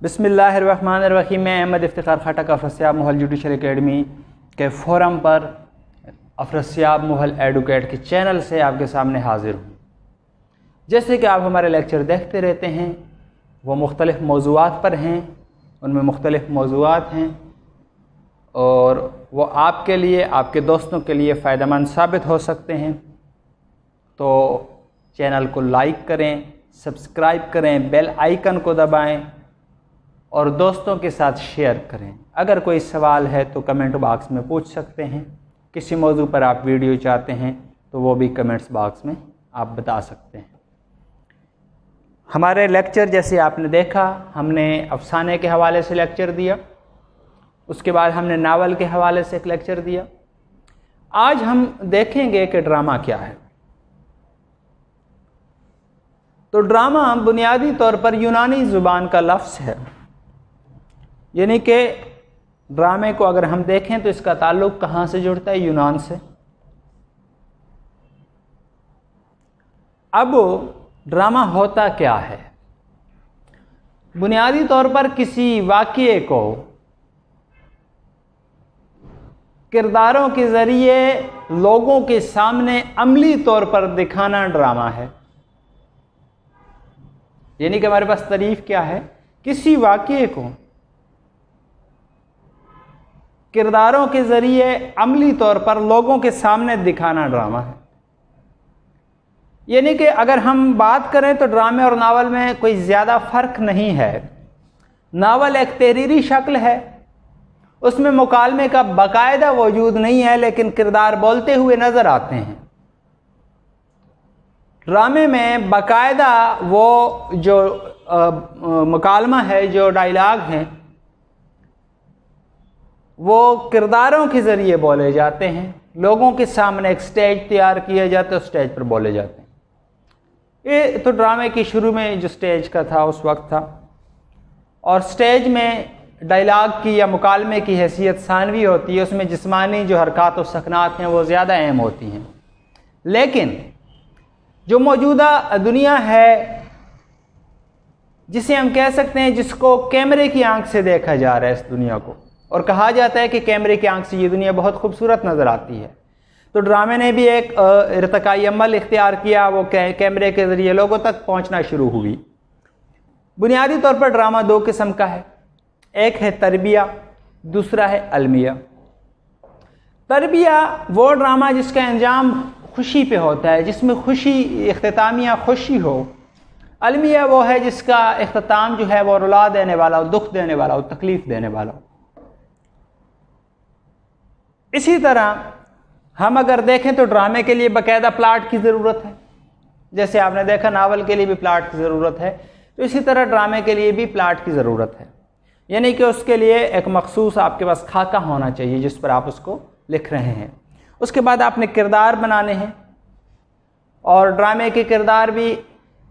बिस्मिल्लाहिर्रहमानिर्रहीम। मैं अहमद इफ्तिखार खटक अफरसियाब महल judicial academy के फोरम पर अफरसियाब महल एडवोकेट के चैनल से आपके सामने हाजिर हूँ। जैसे कि आप हमारे लेक्चर देखते रहते हैं, वो मुख्तलिफ़ मौज़ूआत पर हैं, उनमें मुख्तलिफ़ मौज़ूआत हैं और वो आपके लिए, आपके दोस्तों के लिए फ़ायदेमंद साबित हो सकते हैं। तो चैनल को लाइक करें, सब्सक्राइब करें, बेल आइकन को दबाएं और दोस्तों के साथ शेयर करें। अगर कोई सवाल है तो कमेंट बॉक्स में पूछ सकते हैं। किसी मौजू पर आप वीडियो चाहते हैं तो वो भी कमेंट्स बॉक्स में आप बता सकते हैं। हमारे लेक्चर जैसे आपने देखा, हमने अफसाने के हवाले से लेक्चर दिया, उसके बाद हमने नावल के हवाले से एक लेक्चर दिया। आज हम देखेंगे कि ड्रामा क्या है। तो ड्रामा बुनियादी तौर पर यूनानी ज़ुबान का लफ्ज़ है, यानी कि ड्रामे को अगर हम देखें तो इसका ताल्लुक़ कहाँ से जुड़ता है? यूनान से। अब ड्रामा होता क्या है? बुनियादी तौर पर किसी वाक़ये को किरदारों के ज़रिए लोगों के सामने अमली तौर पर दिखाना ड्रामा है। यानी कि हमारे पास तारीफ़ क्या है? किसी वाक़ये को किरदारों के ज़रिए अमली तौर पर लोगों के सामने दिखाना ड्रामा है। यानी कि अगर हम बात करें तो ड्रामे और नावल में कोई ज़्यादा फ़र्क नहीं है। नावल एक तहरीरी शक्ल है, उसमें मुकालमे का बाकायदा वजूद नहीं है, लेकिन किरदार बोलते हुए नज़र आते हैं। ड्रामे में बाकायदा वो जो मुकालमा है, जो डायलॉग हैं, वो किरदारों के ज़रिए बोले जाते हैं। लोगों के सामने एक स्टेज तैयार किया जाता है, उस स्टेज पर बोले जाते हैं। ये तो ड्रामे की शुरू में जो स्टेज का था उस वक्त था, और स्टेज में डायलॉग की या मुकालमे की हैसियत सानवी होती है। उसमें जिस्मानी जो हरकत और सकनात हैं वो ज़्यादा अहम होती हैं। लेकिन जो मौजूदा दुनिया है, जिसे हम कह सकते हैं, जिसको कैमरे की आंख से देखा जा रहा है इस दुनिया को, और कहा जाता है कि कैमरे की आंख से ये दुनिया बहुत खूबसूरत नज़र आती है, तो ड्रामे ने भी एक इर्तिकाई अमल इख्तियार किया। वो कैमरे के ज़रिए लोगों तक पहुंचना शुरू हुई। बुनियादी तौर पर ड्रामा दो किस्म का है, एक है तरबिया, दूसरा है अलमिया। तरबिया वो ड्रामा जिसका अंजाम खुशी पे होता है, जिसमें खुशी, इख्तितामिया खुशी हो। अलमिया वो है जिसका इख्तिताम जो है वो रुला देने वाला हो, दुख देने वाला हो, तकलीफ़ देने वाला हो। इसी तरह हम अगर देखें तो ड्रामे के लिए बाकायदा प्लाट की ज़रूरत है। जैसे आपने देखा नावल के लिए भी प्लाट की ज़रूरत है, तो इसी तरह ड्रामे के लिए भी प्लाट की ज़रूरत है। यानी कि उसके लिए एक मखसूस आपके पास खाका होना चाहिए जिस पर आप उसको लिख रहे हैं। उसके बाद आपने किरदार बनाने हैं, और ड्रामे के किरदार भी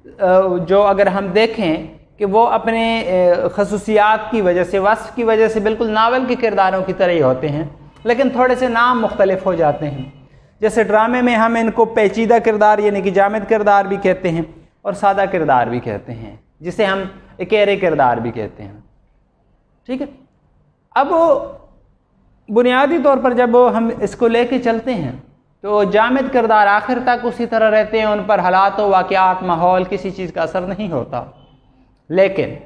जो अगर हम देखें कि वो अपने खसूसियात की वजह से, वस्फ़ की वजह से बिल्कुल नावल के किरदारों की तरह ही होते हैं, लेकिन थोड़े से नाम मुख्तलिफ हो जाते हैं। जैसे ड्रामे में हम इनको पेचीदा किरदार यानी कि जामिद किरदार भी कहते हैं और सादा किरदार भी कहते हैं, जिसे हम इकेरे किरदार भी कहते हैं। ठीक है। अब बुनियादी तौर पर जब हम इसको लेके चलते हैं तो जामिद किरदार आखिर तक उसी तरह रहते हैं, उन पर हालात व वाक़यात, माहौल, किसी चीज़ का असर नहीं होता। लेकिन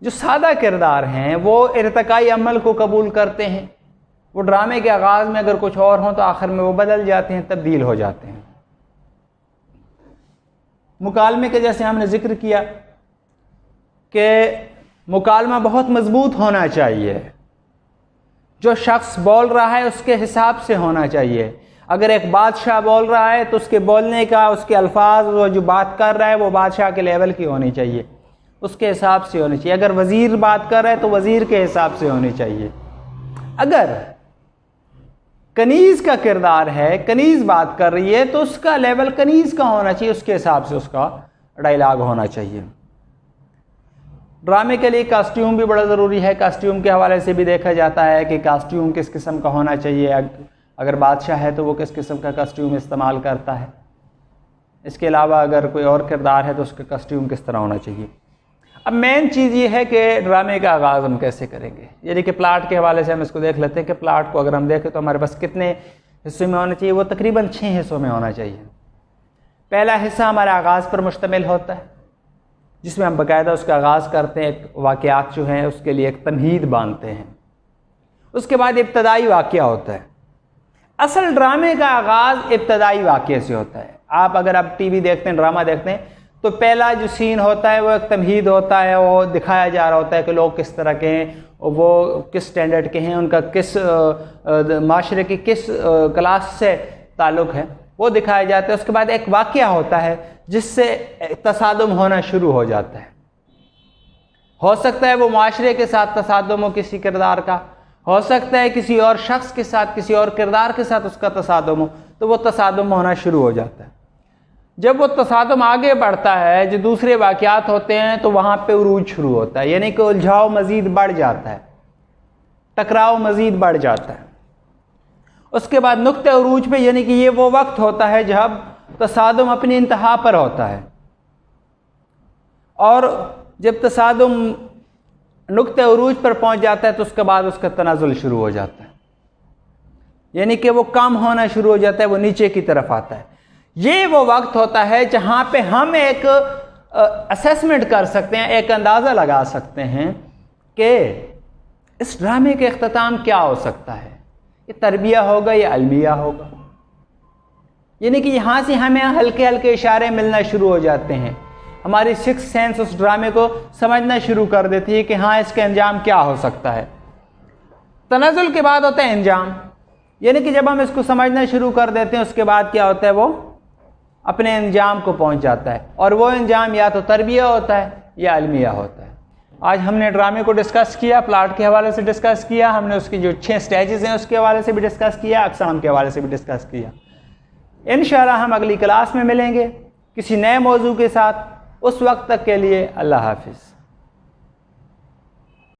जो सादा किरदार हैं वो इर्तिकाई अमल को कबूल करते हैं। वो ड्रामे के आगाज़ में अगर कुछ और हों तो आखिर में वो बदल जाते हैं, तब्दील हो जाते हैं। मुकालमे के जैसे हमने जिक्र किया कि मुकालमा बहुत मजबूत होना चाहिए, जो शख्स बोल रहा है उसके हिसाब से होना चाहिए। अगर एक बादशाह बोल रहा है तो उसके बोलने का, उसके अल्फाज, वो जो बात कर रहा है वो बादशाह के लेवल की होनी चाहिए, उसके हिसाब से होनी चाहिए। अगर वज़ीर बात कर रहा है तो वज़ीर के हिसाब से होनी चाहिए। अगर कनीज़ का किरदार है, कनीज़ बात कर रही है, तो उसका लेवल कनीज़ का होना चाहिए, उसके हिसाब से उसका डायलॉग होना चाहिए। ड्रामे के लिए कास्ट्यूम भी बड़ा ज़रूरी है। कास्ट्यूम के हवाले से भी देखा जाता है कि कास्ट्यूम किस किस्म का होना चाहिए। अगर बादशाह है तो वो किस किस्म का कास्ट्यूम इस्तेमाल करता है। इसके अलावा अगर कोई और किरदार है तो उसका कस्ट्यूम किस तरह होना चाहिए। اب مین چیز یہ ہے کہ ڈرامے کا آغاز ہم کیسے کریں گے، یعنی کہ پلاٹ کے حوالے سے ہم اس کو دیکھ لیتے ہیں کہ پلاٹ کو اگر ہم دیکھیں تو ہمارے پاس کتنے حصوں میں ہونا چاہیے، وہ تقریباً 6 حصوں میں ہونا چاہیے۔ پہلا حصہ ہمارا آغاز پر مشتمل ہوتا ہے، جس میں ہم باقاعدہ اس کا آغاز کرتے ہیں، ایک واقعات جو ہیں اس کے لیے ایک تمہید باندھتے ہیں۔ اس کے بعد ابتدائی واقعہ ہوتا ہے۔ اصل ڈرامے کا آغاز ابتدائی واقعے سے ہوتا ہے۔ آپ اگر آپ ٹی وی دیکھتے ہیں، ڈرامہ دیکھتے ہیں، تو پہلا جو سین ہوتا ہے وہ ایک تمہید ہوتا ہے، وہ دکھایا جا رہا ہوتا ہے کہ لوگ کس طرح کے ہیں، وہ کس سٹینڈرڈ کے ہیں، ان کا کس معاشرے کی کس کلاس سے تعلق ہے، وہ دکھایا جاتا ہے۔ اس کے بعد ایک واقعہ ہوتا ہے جس سے تصادم ہونا شروع ہو جاتا ہے۔ ہو سکتا ہے وہ معاشرے کے ساتھ تصادم ہو کسی کردار کا، ہو سکتا ہے کسی اور شخص کے ساتھ، کسی اور کردار کے ساتھ اس کا تصادم ہو، تو وہ تصادم ہونا شروع ہو جاتا ہے۔ جب وہ تصادم آگے بڑھتا ہے، جو دوسرے واقعات ہوتے ہیں، تو وہاں پہ عروج شروع ہوتا ہے، یعنی کہ الجھاؤ مزید بڑھ جاتا ہے، ٹکراؤ مزید بڑھ جاتا ہے۔ اس کے بعد نقطہ عروج پہ، یعنی کہ یہ وہ وقت ہوتا ہے جب تصادم اپنی انتہا پر ہوتا ہے، اور جب تصادم نقطہ عروج پر پہنچ جاتا ہے تو اس کے بعد اس کا تنازل شروع ہو جاتا ہے، یعنی کہ وہ کم ہونا شروع ہو جاتا ہے، وہ نیچے کی طرف آتا ہے۔ یہ وہ وقت ہوتا ہے جہاں پہ ہم ایک اسیسمنٹ کر سکتے ہیں، ایک اندازہ لگا سکتے ہیں کہ اس ڈرامے کا اختتام کیا ہو سکتا ہے، یہ تربیہ ہوگا یا المیہ ہوگا۔ یعنی کہ یہاں سے ہمیں ہلکے ہلکے اشارے ملنا شروع ہو جاتے ہیں، ہماری سکس سینس اس ڈرامے کو سمجھنا شروع کر دیتی ہے کہ ہاں اس کا انجام کیا ہو سکتا ہے۔ تنزل کے بعد ہوتا ہے انجام، یعنی کہ جب ہم اس کو سمجھنا شروع کر دیتے ہیں، اس کے بعد کیا ہوتا ہے، وہ اپنے انجام کو پہنچ جاتا ہے، اور وہ انجام یا تو تربیہ ہوتا ہے یا المیہ ہوتا ہے۔ آج ہم نے ڈرامے کو ڈسکس کیا، پلاٹ کے حوالے سے ڈسکس کیا، ہم نے اس کی جو 6 سٹیجز ہیں اس کے حوالے سے بھی ڈسکس کیا، اقسام کے حوالے سے بھی ڈسکس کیا۔ انشاءاللہ ہم اگلی کلاس میں ملیں گے کسی نئے موضوع کے ساتھ۔ اس وقت تک کے لیے اللہ حافظ۔